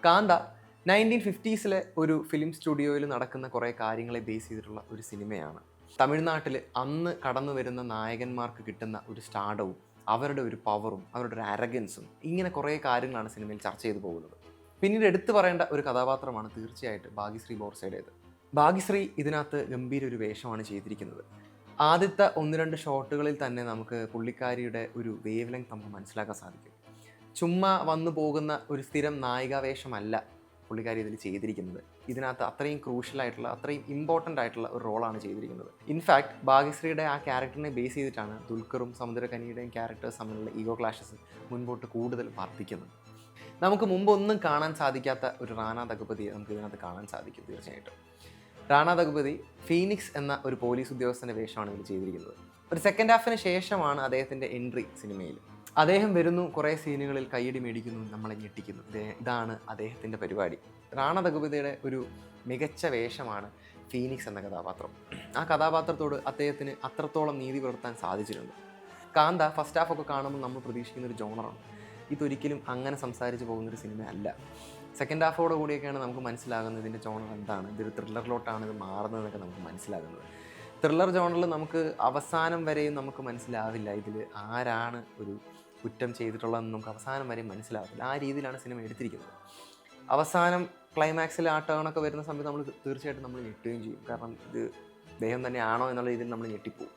കാന്ത 1950s ഒരു film സ്റ്റുഡിയോയിൽ നടക്കുന്ന കുറേ കാര്യങ്ങളെ ബേസ് ചെയ്തിട്ടുള്ള ഒരു സിനിമയാണ്. തമിഴ്നാട്ടിൽ അന്ന് കടന്നു വരുന്ന നായകന്മാർക്ക് കിട്ടുന്ന ഒരു സ്റ്റാർഡവും അവരുടെ ഒരു പവറും അവരുടെ ഒരു അരഗൻസും ഇങ്ങനെ കുറേ കാര്യങ്ങളാണ് സിനിമയിൽ ചർച്ച ചെയ്തു പോകുന്നത്. പിന്നീട് എടുത്തു പറയേണ്ട ഒരു കഥാപാത്രമാണ് തീർച്ചയായിട്ടും ഭാഗ്യശ്രീ ബോർസയുടേത്. ഭാഗ്യശ്രീ ഇതിനകത്ത് ഗംഭീര ഒരു വേഷമാണ് ചെയ്തിരിക്കുന്നത്. ആദ്യത്തെ 1-2 ഷോട്ടുകളിൽ തന്നെ നമുക്ക് പുള്ളിക്കാരിയുടെ ഒരു വേവ് ലെങ്ത് നമുക്ക് മനസ്സിലാക്കാൻ സാധിക്കും. ചുമ്മാ വന്നു പോകുന്ന ഒരു സ്ഥിരം നായികാവേഷമല്ല പുള്ളിക്കാരി ഇതിൽ ചെയ്തിരിക്കുന്നത്. ഇതിനകത്ത് അത്രയും ക്രൂഷ്യലായിട്ടുള്ള അത്രയും ഇമ്പോർട്ടൻ്റ് ആയിട്ടുള്ള ഒരു റോളാണ് ചെയ്തിരിക്കുന്നത്. ഇൻഫാക്ട് ഭാഗ്യശ്രീയുടെ ആ ക്യാരക്ടറിനെ ബേസ് ചെയ്തിട്ടാണ് ദുൽഖറും സമുദ്രകനിയുടെയും ക്യാരക്ടേഴ്സ് തമ്മിലുള്ള ഈഗോ ക്ലാഷസ് മുൻപോട്ട് കൂടുതൽ വർദ്ധിക്കുന്നത്. നമുക്ക് മുമ്പൊന്നും കാണാൻ സാധിക്കാത്ത ഒരു റാണ ദഗുപതിയെ നമുക്ക് ഇതിനകത്ത് കാണാൻ സാധിക്കും. തീർച്ചയായിട്ടും റാണ ദഗുപതി ഫീനിക്സ് എന്ന ഒരു പോലീസ് ഉദ്യോഗസ്ഥൻ്റെ വേഷമാണ് ഇതിൽ ചെയ്തിരിക്കുന്നത്. ഒരു സെക്കൻഡ് ഹാഫിന് ശേഷമാണ് അദ്ദേഹത്തിൻ്റെ എൻട്രി സിനിമയിൽ. അദ്ദേഹം വരുന്നു, കുറേ സീനുകളിൽ കയ്യടി മേടിക്കുന്നു, നമ്മളെ ഞെട്ടിക്കുന്നു. ഇതാണ് അദ്ദേഹത്തിൻ്റെ പരിപാടി. റാണ ദഗുപതിയുടെ ഒരു മികച്ച വേഷമാണ് ഫീനിക്സ് എന്ന കഥാപാത്രം. ആ കഥാപാത്രത്തോട് അദ്ദേഹത്തിന് അത്രത്തോളം നീതി പുലർത്താൻ സാധിച്ചിട്ടുണ്ട്. കാന്ത ഫസ്റ്റ് ഹാഫൊക്കെ കാണുമ്പോൾ നമ്മൾ പ്രതീക്ഷിക്കുന്ന ഒരു ജോണറാണ്. ഇതൊരിക്കലും അങ്ങനെ സംസാരിച്ച് പോകുന്നൊരു സിനിമ അല്ല. സെക്കൻഡ് ഹാഫോട് കൂടിയൊക്കെയാണ് നമുക്ക് മനസ്സിലാകുന്നത് ഇതിൻ്റെ ജോണർ എന്താണ്, ഇതൊരു ത്രില്ലറിലോട്ടാണ് ഇത് മാറുന്നതെന്നൊക്കെ നമുക്ക് മനസ്സിലാകുന്നത്. ത്രില്ലർ ജോണറിൽ നമുക്ക് അവസാനം വരെയും നമുക്ക് മനസ്സിലാവില്ല ഇതിൽ ആരാണ് ഒരു കുറ്റം ചെയ്തിട്ടുള്ളതെന്ന് നമുക്ക് അവസാനം വരെയും മനസ്സിലാവില്ല. ആ രീതിയിലാണ് സിനിമ എടുത്തിരിക്കുന്നത്. അവസാനം ക്ലൈമാക്സിൽ ആ ടേണൊക്കെ വരുന്ന സമയത്ത് നമ്മൾ തീർച്ചയായിട്ടും നമ്മൾ ഞെട്ടുകയും ചെയ്യും. കാരണം ഇത് അദ്ദേഹം തന്നെയാണോ എന്നുള്ള രീതിയിൽ നമ്മൾ ഞെട്ടിപ്പോവും.